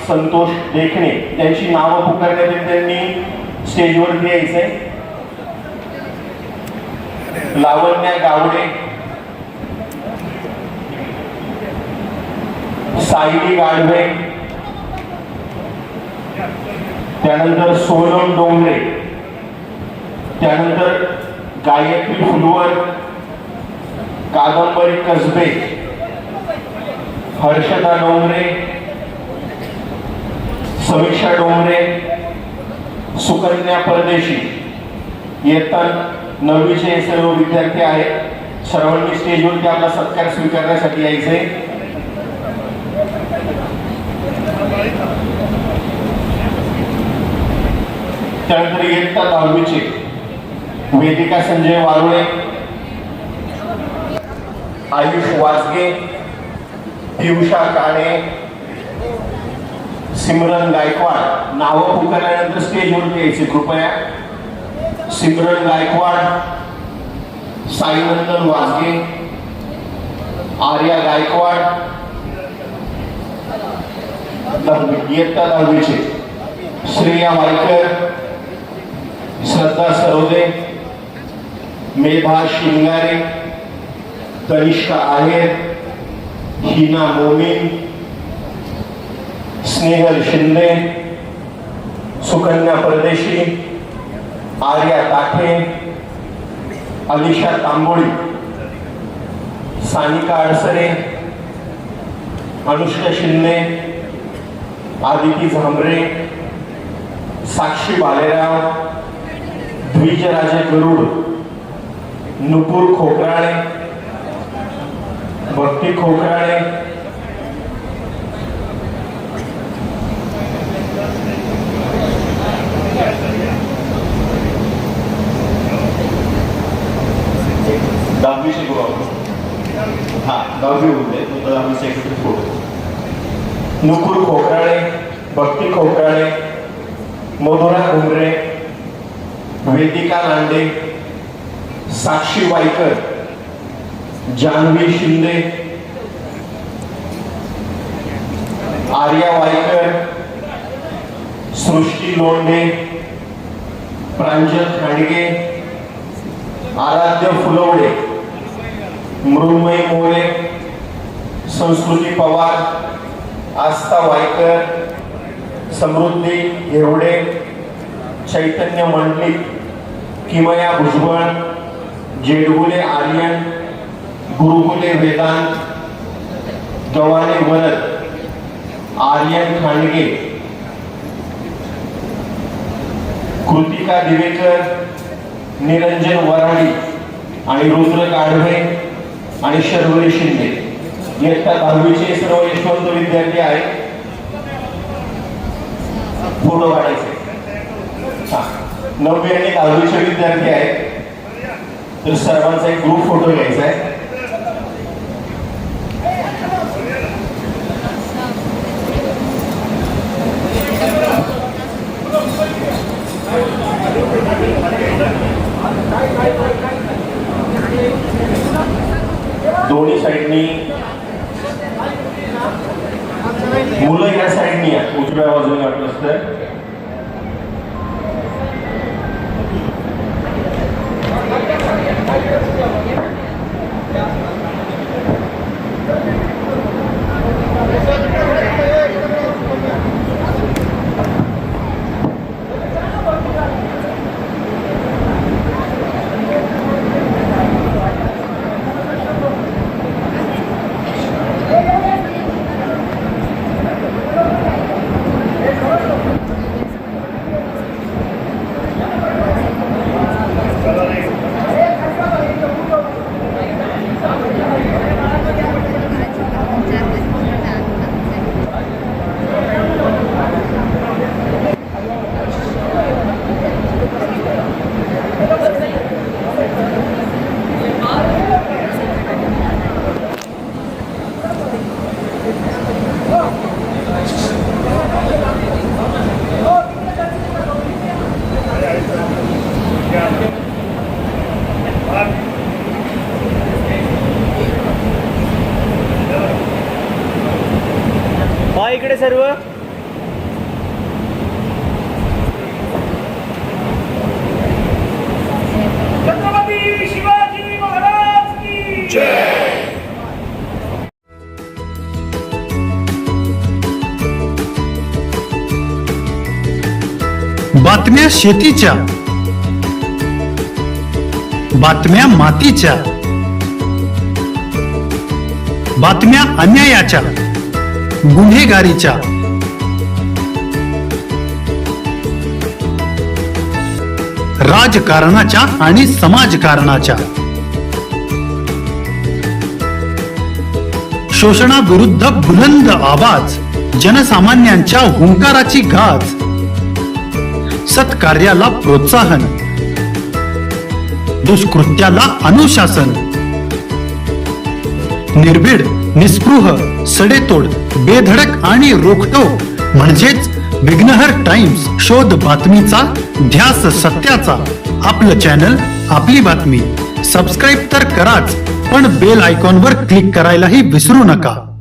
संतोष देखणे त्यांची नावं पुकारण्यात येईल, त्यांनी स्टेजवरती यायचंय. लावण्या गावडे, सायली गाढवे, त्यानंतर सोनम डोंगरे, त्यानंतर गायत्री फुलवर, कादंबरी कसबे, हर्षदा डोंगरे, समीक्षा डोंगरे, सुकन्या परदेशी. इयत्ता 9वीचे सर्व विद्यार्थी आहेत. सर्वांनी स्टेजवरती आपला सत्कार स्वीकारण्यासाठी यायचे. त्यानंतर इयत्ता 10वीचे वेदिका संजय वारुळे, आयुष वासगे, पियुषा काणे, सिमरन गायकवाड. नावं पुकारल्यानंतर स्टेजवरती यायचे कृपया. सिमरन गायकवाड, साईनंदन वासगे, आर्या गायकवाड. इयत्ता 10वीचे श्रेया वायकर, श्रद्धा सरोदे, मेधा शिंगारे, तनिष्का आहेर, हिना मोमीन, स्नेहल शिंदे, सुकन्या परदेशी, आर्या ताठे, अलिशा तांबोळी, सानिका अडसरे, अनुष्का शिंदे, आदिती झांबरे, साक्षी बालेराव, द्विजराजे गरुड, नुपूर खोकराळे, भक्ती खोकराळे, दहावीचे गुरु. हा 10वी होते तो 10वी सेक्रेटरी फोटो. नुपूर खोकराळे, भक्ती खोकराळे, मधुरा घुमरे, वेदिका लांडे, साक्षी वायकर, जान्हवी शिंदे, आर्या वायकर, सृष्टी लोंढे, प्रांजल खांडगे, आराध्य फुलवडे, मृण्मयी मोरे, संस्कृती पवार, आस्था वायकर, समृद्धी घेवडे, चैतन्य मंडलिक, किमया भुजबळ, जेडगुले आर्यन, गुरुकुले वेदांत, गव्हाणे वरद, आर्यन खांडगे, कृतिका दिवेकर, निरंजन वराडी आणि रुद्र गाढवे आणि शर्वरी शिंदे. इयत्ता 10वीचे सर्व यशवंत विद्यार्थी आहेत. फोटो काढायचे. 9वी आणि 10वीचे विद्यार्थी आहेत, तर सर्वांचा एक ग्रुप फोटो घ्यायचा आहे. दोन्ही साईडनी मुलं ह्या साईडनी आहे, उजव्या बाजूने वाटलं असतं. इकडे सर्व बातम्या शेतीच्या, बातम्या मातीच्या, बातम्या अन्यायाच्या, गुन्हेगारीच्या, राजकारणाच्या आणि समाजकारणाच्या, शोषणाविरुद्ध बुलंद आवाज, जनसामान्यांच्या हुंकाराची गाज, सत्कार्याला प्रोत्साहन, दुष्कृत्याला अनुशासन, निर्भीड, निस्पृह, सडेतोड, बेधडक आणि रोखटोक म्हणजेच विघ्नहर टाइम्स. शोध बातमीचा, ध्यास सत्याचा. आपलं चॅनल, आपली बातमी. सबस्क्राईब तर कराच, पण बेल आयकॉनवर क्लिक करायलाही विसरू नका.